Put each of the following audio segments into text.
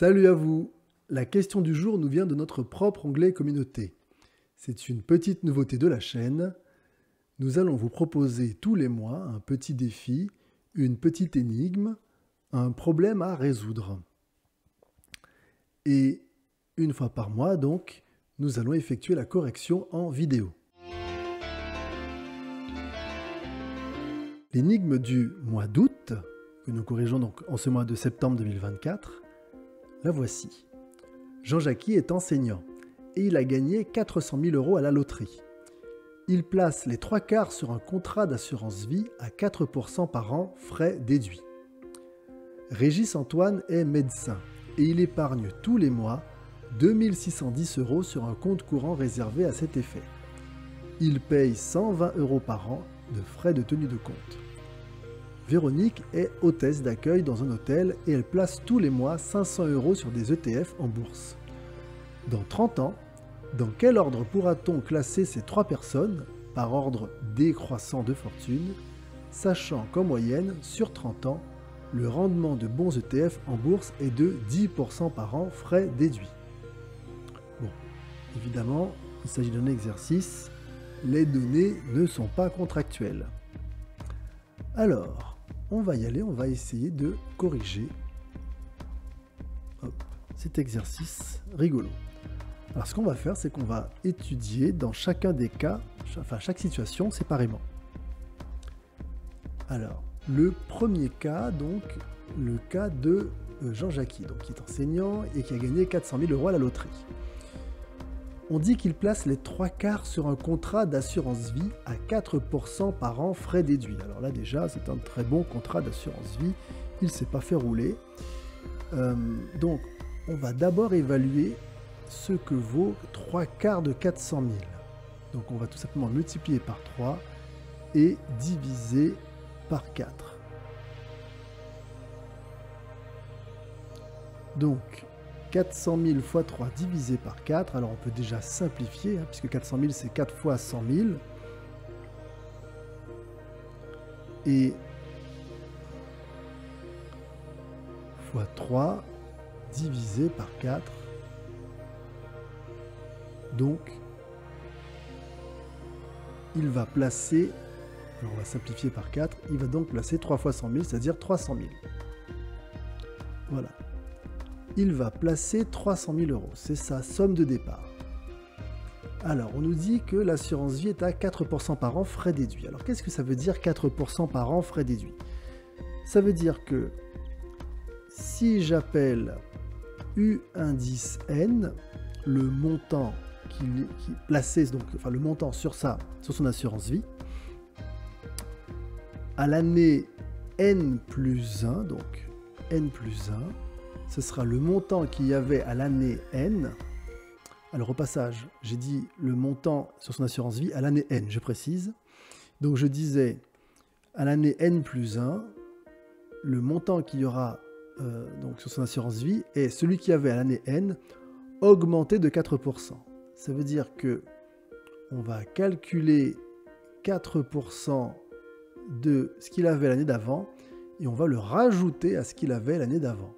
Salut à vous! La question du jour nous vient de notre propre onglet communauté. C'est une petite nouveauté de la chaîne. Nous allons vous proposer tous les mois un petit défi, une petite énigme, un problème à résoudre. Et une fois par mois, donc, nous allons effectuer la correction en vidéo. L'énigme du mois d'août, que nous corrigeons donc en ce mois de septembre 2024, la voici. Jean-Jackie est enseignant et il a gagné 400 000 € à la loterie. Il place les 3/4 sur un contrat d'assurance vie à 4% par an, frais déduits. Régis Antoine est médecin et il épargne tous les mois 2610 € sur un compte courant réservé à cet effet. Il paye 120 € par an de frais de tenue de compte. Véronique est hôtesse d'accueil dans un hôtel et elle place tous les mois 500 € sur des ETF en bourse. Dans 30 ans, dans quel ordre pourra-t-on classer ces 3 personnes, par ordre décroissant de fortune, sachant qu'en moyenne, sur 30 ans, le rendement de bons ETF en bourse est de 10% par an, frais déduits. Bon, évidemment, il s'agit d'un exercice, les données ne sont pas contractuelles. Alors, on va y aller, on va essayer de corriger cet exercice rigolo. Alors ce qu'on va faire, c'est qu'on va étudier dans chacun des cas, enfin chaque situation séparément. Alors, le premier cas, donc, le cas de Jean-Jackie, donc qui est enseignant et qui a gagné 400 000 € à la loterie. On dit qu'il place les 3/4 sur un contrat d'assurance vie à 4% par an, frais déduits. Alors là déjà, c'est un très bon contrat d'assurance vie, il ne s'est pas fait rouler. Donc, on va d'abord évaluer ce que vaut 3/4 de 400 000. Donc on va tout simplement multiplier par 3 et diviser par 4. Donc 400 000 fois 3 divisé par 4, alors on peut déjà simplifier, puisque 400 000 c'est 4 fois 100 000. Et fois 3 divisé par 4. Donc, il va placer, alors on va simplifier par 4, il va donc placer 3 fois 100 000, c'est-à-dire 300 000. Voilà. Il va placer 300 000 €, c'est sa somme de départ. Alors, on nous dit que l'assurance vie est à 4% par an, frais déduits. Alors, qu'est-ce que ça veut dire 4% par an, frais déduits? Ça veut dire que si j'appelle U indice N, le montant qui placé, donc, enfin le montant sur son assurance vie, à l'année N plus 1, donc N plus 1, ce sera le montant qu'il y avait à l'année N. Alors au passage, j'ai dit le montant sur son assurance vie à l'année N, je précise. Donc je disais à l'année N plus 1, le montant qu'il y aura donc sur son assurance vie est celui qu'il y avait à l'année N augmenté de 4%. Ça veut dire que on va calculer 4% de ce qu'il avait l'année d'avant et on va le rajouter à ce qu'il avait l'année d'avant.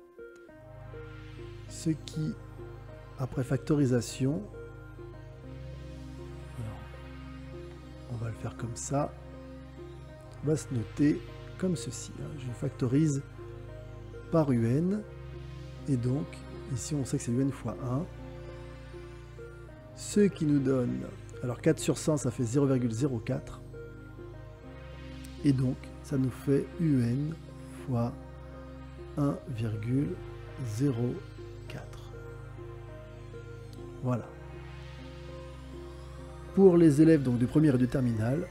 Ce qui, après factorisation, alors, on va le faire comme ça, va se noter comme ceci. Je factorise par UN et donc ici on sait que c'est UN fois 1. Ce qui nous donne, alors 4 sur 100 ça fait 0,04 et donc ça nous fait UN fois 1,04. Voilà. Pour les élèves donc de première et de terminale,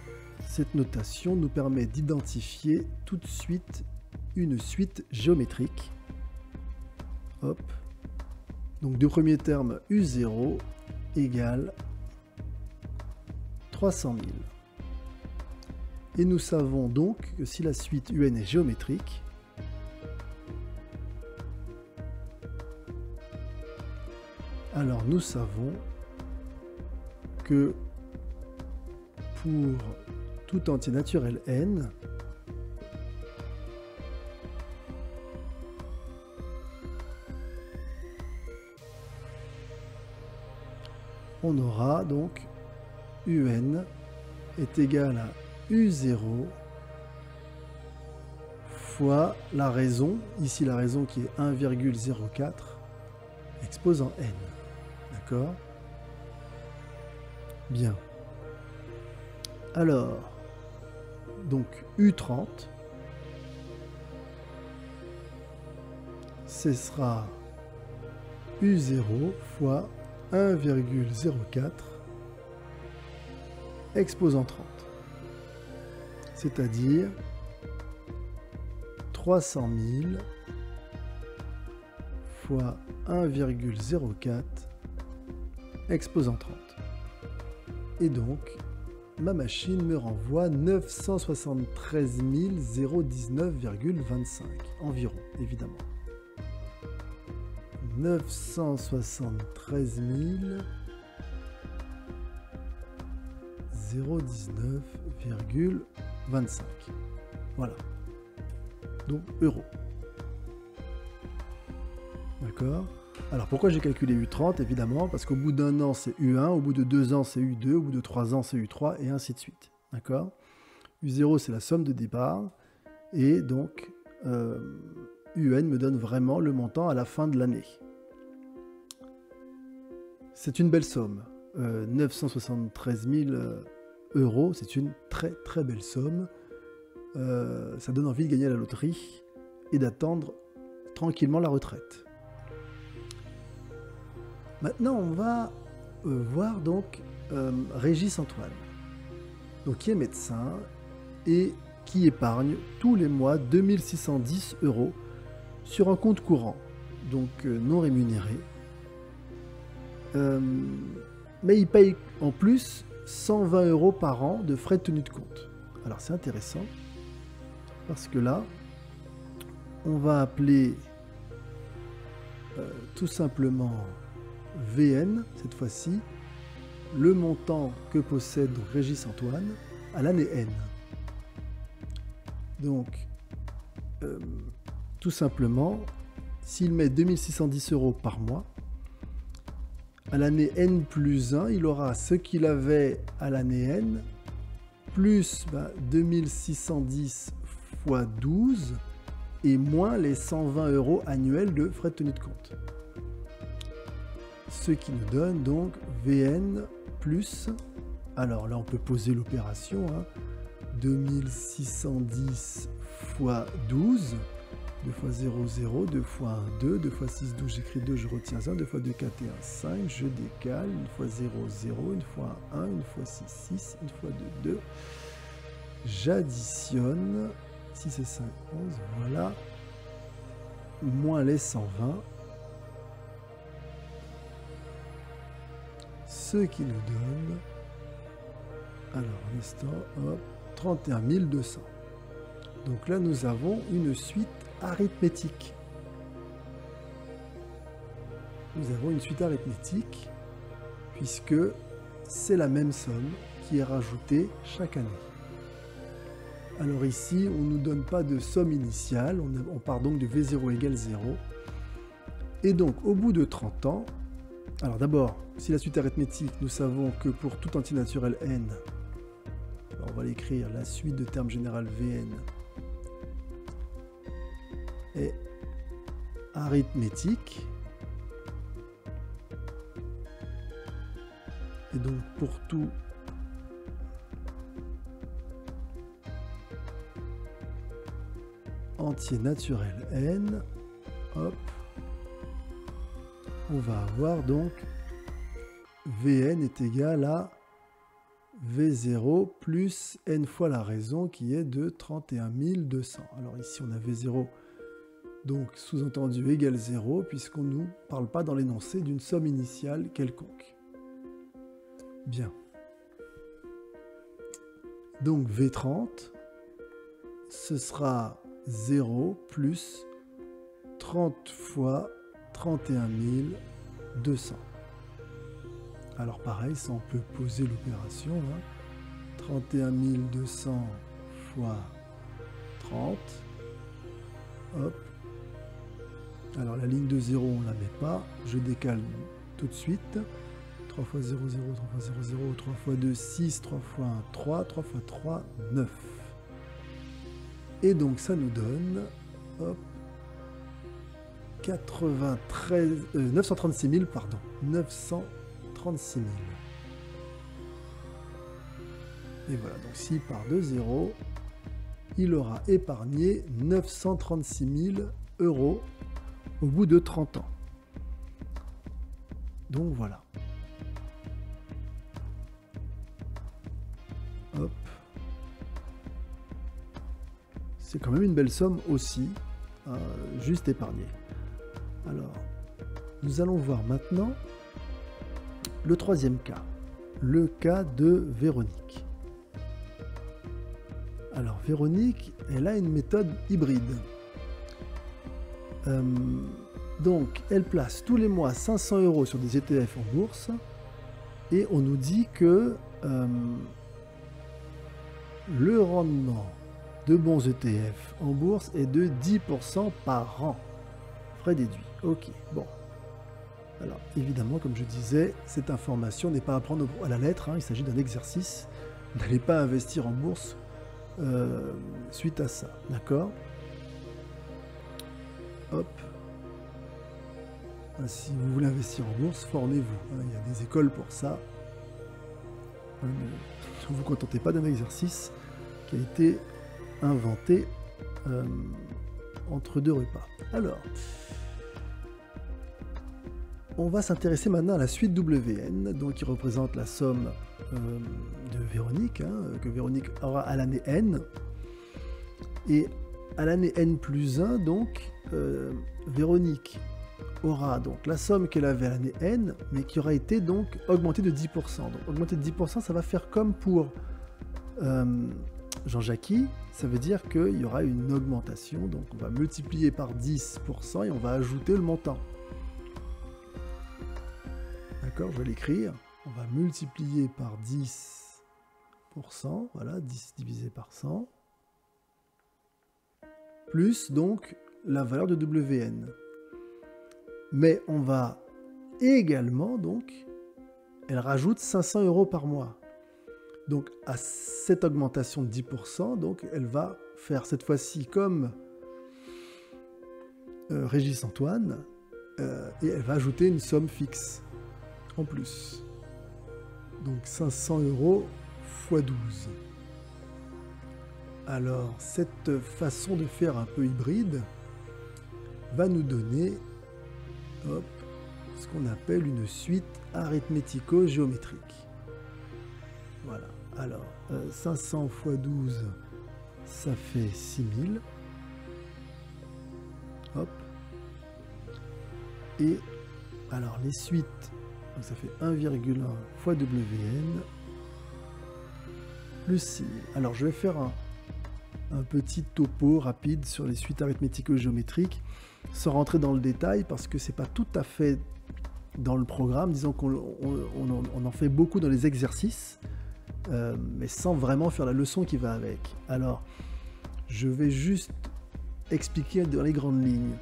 cette notation nous permet d'identifier tout de suite une suite géométrique. Hop. Donc deux premiers termes U0 égale 300 000. Et nous savons donc que si la suite UN est géométrique, alors nous savons que pour tout entier naturel n, on aura donc UN est égal à U0 fois la raison, ici la raison qui est 1,04 exposant n. D'accord? Bien. Alors, donc U30, ce sera U0 fois 1,04 exposant 30. C'est-à-dire 300 000 fois 1,04 exposant 30. Et donc, ma machine me renvoie 973 019,25 environ, évidemment. 973 019,25. Voilà. Donc, euros. D'accord? Alors, pourquoi j'ai calculé U30? Évidemment, parce qu'au bout d'un an, c'est U1, au bout de 2 ans, c'est U2, au bout de 3 ans, c'est U3, et ainsi de suite. D'accord? U0, c'est la somme de départ, et donc, UN me donne vraiment le montant à la fin de l'année. C'est une belle somme. 973 000 euros, c'est une très très belle somme. Ça donne envie de gagner à la loterie et d'attendre tranquillement la retraite. Maintenant, on va voir donc Régis Antoine, donc, qui est médecin et qui épargne tous les mois 2610 euros sur un compte courant, donc non rémunéré. Mais il paye en plus 120 euros par an de frais de tenue de compte. Alors c'est intéressant parce que là, on va appeler tout simplement VN, cette fois-ci, le montant que possède Régis Antoine à l'année N. Donc, tout simplement, s'il met 2610 euros par mois, à l'année N plus 1, il aura ce qu'il avait à l'année N, plus 2610 fois 12, et moins les 120 euros annuels de frais de tenue de compte. Ce qui nous donne donc VN plus, alors là on peut poser l'opération, 2610 fois 12, 2 fois 0, 0, 2 fois 1, 2, 2 fois 6, 12, j'écris 2, je retiens 1, 2 fois 2, 4 et 1, 5, je décale, une fois 0, 0, une fois 1, une fois 6, 6, une fois 2, 2, j'additionne, 6 et 5, 11, voilà, moins les 120, ce qui nous donne, alors un instant, hop, 31 200. Donc là, nous avons une suite arithmétique. Nous avons une suite arithmétique puisque c'est la même somme qui est rajoutée chaque année. Alors ici, on ne nous donne pas de somme initiale, on part donc de V0 égale 0. Et donc, au bout de 30 ans, alors d'abord, si la suite arithmétique, nous savons que pour tout entier naturel n, alors on va l'écrire, la suite de termes général Vn est arithmétique. Et donc pour tout entier naturel n, hop, on va avoir donc Vn est égal à V0 plus n fois la raison qui est de 31 200. Alors ici on a V0 donc sous-entendu égale 0 puisqu'on ne nous parle pas dans l'énoncé d'une somme initiale quelconque. Bien. Donc V30, ce sera 0 plus 30 fois 31 200. Alors pareil, ça on peut poser l'opération. 31 200 fois 30. Hop. Alors la ligne de 0, on ne la met pas. Je décale tout de suite. 3 fois 0, 0, 3 fois 0, 0, 3 fois 2, 6, 3 fois 1, 3, 3 fois 3, 9. Et donc ça nous donne, hop, 936 000, pardon, 936 000. Et voilà, donc s'il part de 0, il aura épargné 936 000 euros au bout de 30 ans. Donc voilà. Hop. C'est quand même une belle somme aussi, juste épargnée. Alors, nous allons voir maintenant le troisième cas, le cas de Véronique. Alors, Véronique, elle a une méthode hybride. Donc, elle place tous les mois 500 € sur des ETF en bourse et on nous dit que le rendement de bons ETF en bourse est de 10% par an. Frais déduits. Ok, bon. Alors, évidemment, comme je disais, cette information n'est pas à prendre à la lettre, hein, il s'agit d'un exercice. N'allez pas investir en bourse suite à ça, d'accord? Hop. Si vous voulez investir en bourse, formez-vous. Hein, il y a des écoles pour ça. Ne vous contentez pas d'un exercice qui a été inventé entre deux repas. Alors, on va s'intéresser maintenant à la suite WN, donc qui représente la somme de Véronique, hein, que Véronique aura à l'année N. Et à l'année N plus 1, donc, Véronique aura donc la somme qu'elle avait à l'année N, mais qui aura été donc augmentée de 10%. Donc augmentée de 10%, ça va faire comme pour Jean-Jacques, ça veut dire qu'il y aura une augmentation, donc on va multiplier par 10% et on va ajouter le montant. D'accord, je vais l'écrire. On va multiplier par 10%, voilà, 10 divisé par 100, plus donc la valeur de WN. Mais on va également, donc, elle rajoute 500 € par mois. Donc à cette augmentation de 10%, donc elle va faire cette fois-ci comme Régis Antoine, et elle va ajouter une somme fixe en plus. Donc 500 € x 12. Alors cette façon de faire un peu hybride va nous donner hop, ce qu'on appelle une suite arithmético-géométrique. Voilà. Alors, 500 x 12, ça fait 6000. Hop. Et alors les suites, donc ça fait 1,1 x WN plus 6000. Alors je vais faire un petit topo rapide sur les suites arithmético-géométriques, sans rentrer dans le détail, parce que c'est pas tout à fait dans le programme. Disons qu'on en fait beaucoup dans les exercices, mais sans vraiment faire la leçon qui va avec. Alors, je vais juste expliquer dans les grandes lignes.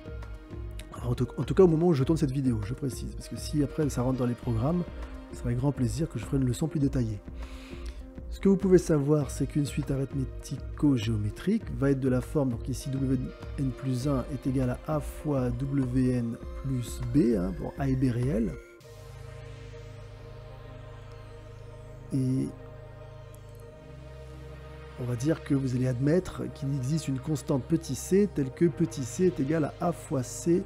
En tout cas, au moment où je tourne cette vidéo, je précise, parce que si après ça rentre dans les programmes, ce sera avec grand plaisir que je ferai une leçon plus détaillée. Ce que vous pouvez savoir, c'est qu'une suite arithmético-géométrique va être de la forme, donc ici Wn plus 1 est égal à A fois Wn plus B, hein, pour A et B réels. Et on va dire que vous allez admettre qu'il existe une constante petit c telle que petit c est égal à A fois C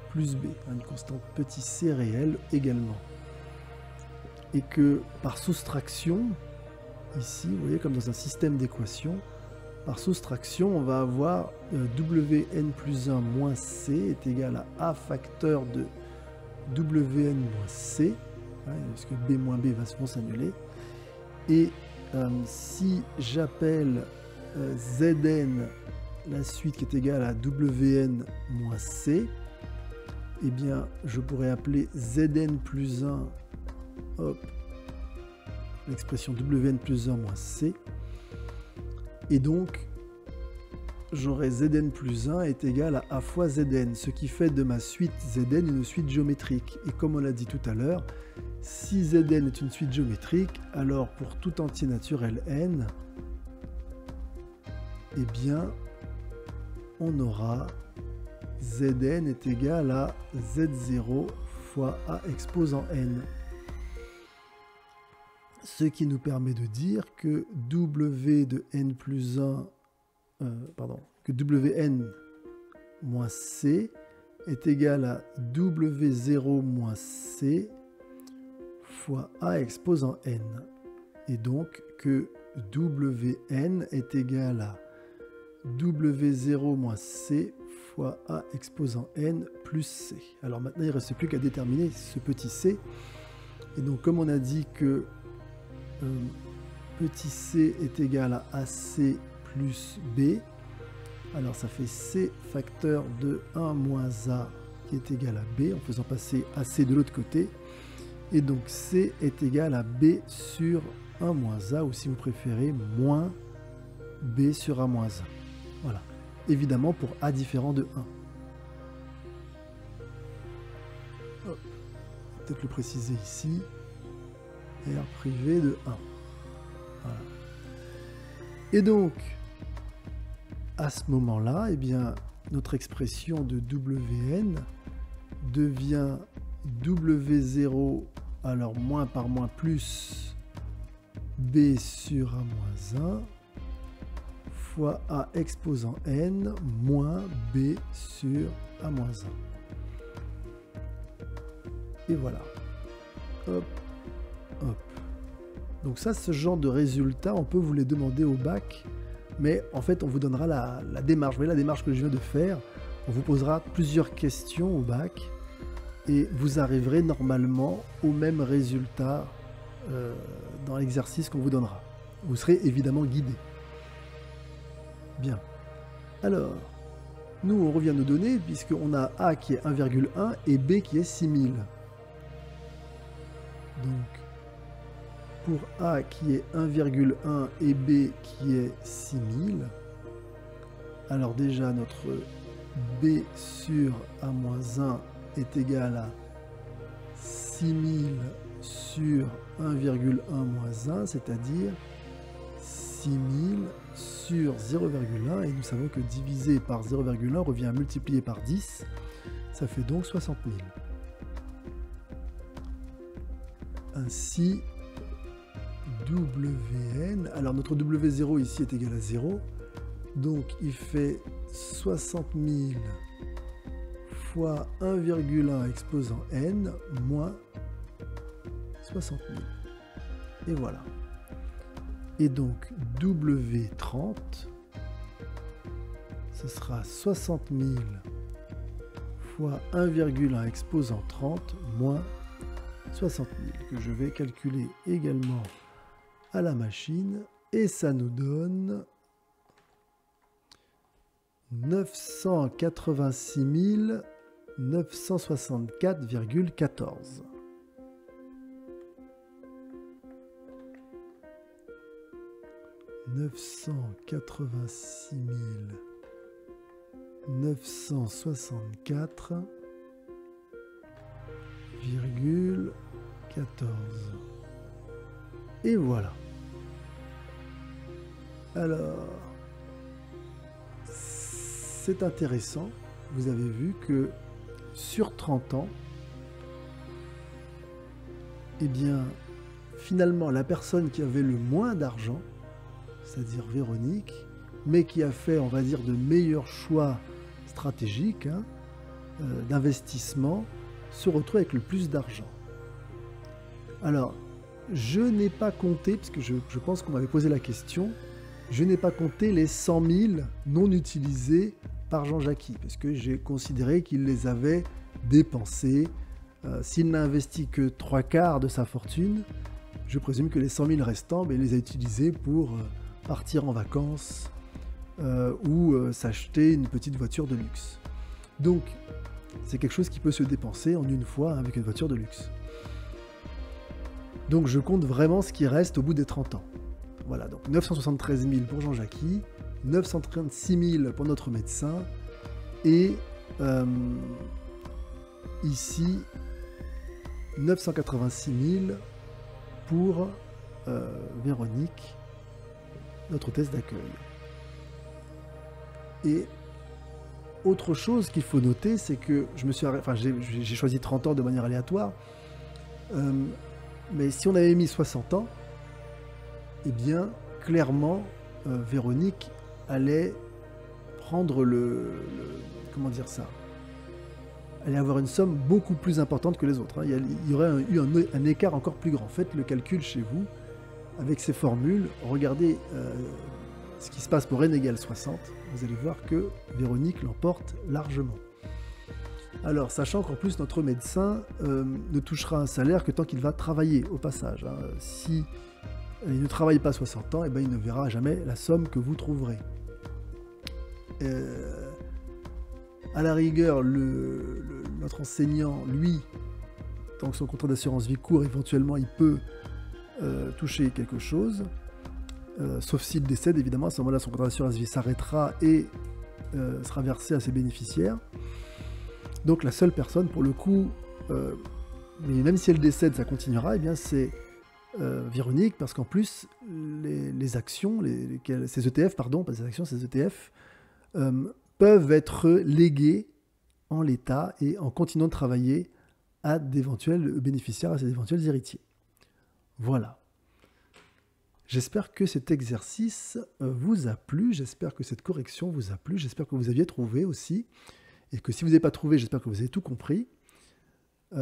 plus B, hein, une constante petit c réelle également. Et que par soustraction, ici, vous voyez, comme dans un système d'équations, par soustraction, on va avoir Wn plus 1 moins C est égal à A facteur de Wn moins C, hein, parce que B moins B vont s'annuler. Et si j'appelle Zn la suite qui est égale à Wn moins C, eh bien, je pourrais appeler Zn plus 1, hop, l'expression Wn plus 1 moins C, et donc j'aurai Zn plus 1 est égal à A fois Zn, ce qui fait de ma suite Zn une suite géométrique. Et comme on l'a dit tout à l'heure, Si Zn est une suite géométrique, alors pour tout entier naturel n, eh bien, on aura Zn est égal à Z0 fois A exposant n. Ce qui nous permet de dire que W de n plus 1, que Wn moins C est égal à W0 moins C fois A exposant n. Et donc que Wn est égal à W0 moins C fois A exposant n plus C. Alors maintenant, il ne reste plus qu'à déterminer ce petit c. Et donc, comme on a dit que petit c est égal à AC plus B, alors ça fait C facteur de 1 moins A qui est égal à B, en faisant passer AC de l'autre côté. Et donc C est égal à B sur 1 moins A, ou si vous préférez, moins B sur A moins A. Voilà. Évidemment pour A différent de 1. Peut-être le préciser ici. R privé de 1. Voilà. Et donc, à ce moment-là, eh bien, notre expression de Wn devient W0, alors moins par moins plus B sur A moins 1 fois A exposant n moins B sur A moins 1. Et voilà. Hop, hop. Donc ça, ce genre de résultats, on peut vous les demander au bac, mais en fait, on vous donnera la démarche. Vous voyez la démarche que je viens de faire. On vous posera plusieurs questions au bac et vous arriverez normalement au même résultat dans l'exercice qu'on vous donnera. Vous serez évidemment guidé. Bien. Alors, nous, on revient nos données, puisqu'on a A qui est 1,1 et B qui est 6000. Donc, pour A qui est 1,1 et B qui est 6000, alors déjà, notre B sur A-1 est égal à 6000 sur 1,1 moins 1, c'est-à-dire 6000 sur 0,1, et nous savons que diviser par 0,1 revient à multiplier par 10, ça fait donc 60 000. Ainsi, Wn, alors notre W0 ici est égal à 0, donc il fait 60 000 fois 1,1 exposant n moins 60 000. Et voilà. Et donc W30, ce sera 60 000 fois 1,1 exposant 30 moins 60 000, que je vais calculer également à la machine, et ça nous donne 986 964,14. « 986 964,14. Et voilà. Alors, c'est intéressant. Vous avez vu que sur 30 ans, eh bien, finalement, la personne qui avait le moins d'argent, c'est-à-dire Véronique, mais qui a fait, on va dire, de meilleurs choix stratégiques d'investissement, se retrouve avec le plus d'argent. Alors, je n'ai pas compté, parce que je pense qu'on m'avait posé la question, je n'ai pas compté les 100 000 non utilisés par Jean Jacqui, parce que j'ai considéré qu'il les avait dépensés. S'il n'a investi que 3/4 de sa fortune, je présume que les 100 000 restants, il les a utilisés pour partir en vacances ou s'acheter une petite voiture de luxe. Donc, c'est quelque chose qui peut se dépenser en une fois avec une voiture de luxe. Donc, je compte vraiment ce qui reste au bout des 30 ans. Voilà, donc 973 000 pour Jean Jacqui, 936 000 pour notre médecin, et ici, 986 000 pour Véronique, notre hôtesse d'accueil. Et autre chose qu'il faut noter, c'est que j'ai choisi 30 ans de manière aléatoire, mais si on avait mis 60 ans, eh bien, clairement, Véronique allait prendre comment dire ça, allait avoir une somme beaucoup plus importante que les autres. Hein. Il y aurait eu un écart encore plus grand. Faites le calcul chez vous avec ces formules. Regardez ce qui se passe pour n égale 60. Vous allez voir que Véronique l'emporte largement. Alors, sachant qu'en plus, notre médecin ne touchera un salaire que tant qu'il va travailler, au passage. Hein. Si il ne travaille pas 60 ans, eh ben, il ne verra jamais la somme que vous trouverez. À la rigueur, notre enseignant, lui, tant que son contrat d'assurance vie court, éventuellement, il peut toucher quelque chose, sauf s'il décède, évidemment, à ce moment-là, son contrat d'assurance vie s'arrêtera et sera versé à ses bénéficiaires. Donc la seule personne, pour le coup, mais même si elle décède, ça continuera, eh bien c'est Véronique, parce qu'en plus, les actions, ces ETF, pardon, pas les actions, ces ETF, peuvent être léguées en l'état et en continuant de travailler à d'éventuels bénéficiaires, à ses éventuels héritiers. Voilà. J'espère que cet exercice vous a plu, j'espère que cette correction vous a plu, j'espère que vous aviez trouvé aussi, et que si vous n'avez pas trouvé, j'espère que vous avez tout compris. Je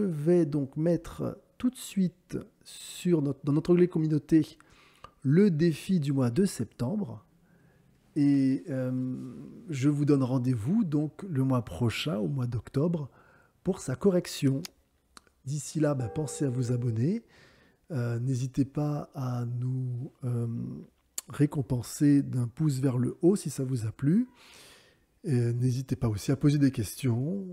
vais donc mettre tout de suite dans notre onglet communauté le défi du mois de septembre. Et je vous donne rendez-vous donc le mois prochain, au mois d'octobre, pour sa correction. D'ici là, pensez à vous abonner. N'hésitez pas à nous récompenser d'un pouce vers le haut si ça vous a plu. N'hésitez pas aussi à poser des questions,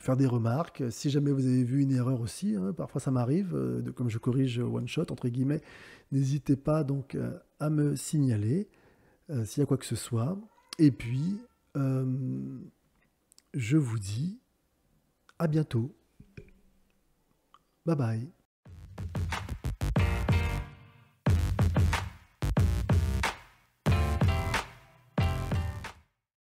faire des remarques. Si jamais vous avez vu une erreur aussi, hein, parfois ça m'arrive, comme je corrige one shot, entre guillemets, n'hésitez pas donc à me signaler s'il y a quoi que ce soit. Et puis, je vous dis à bientôt. Bye bye.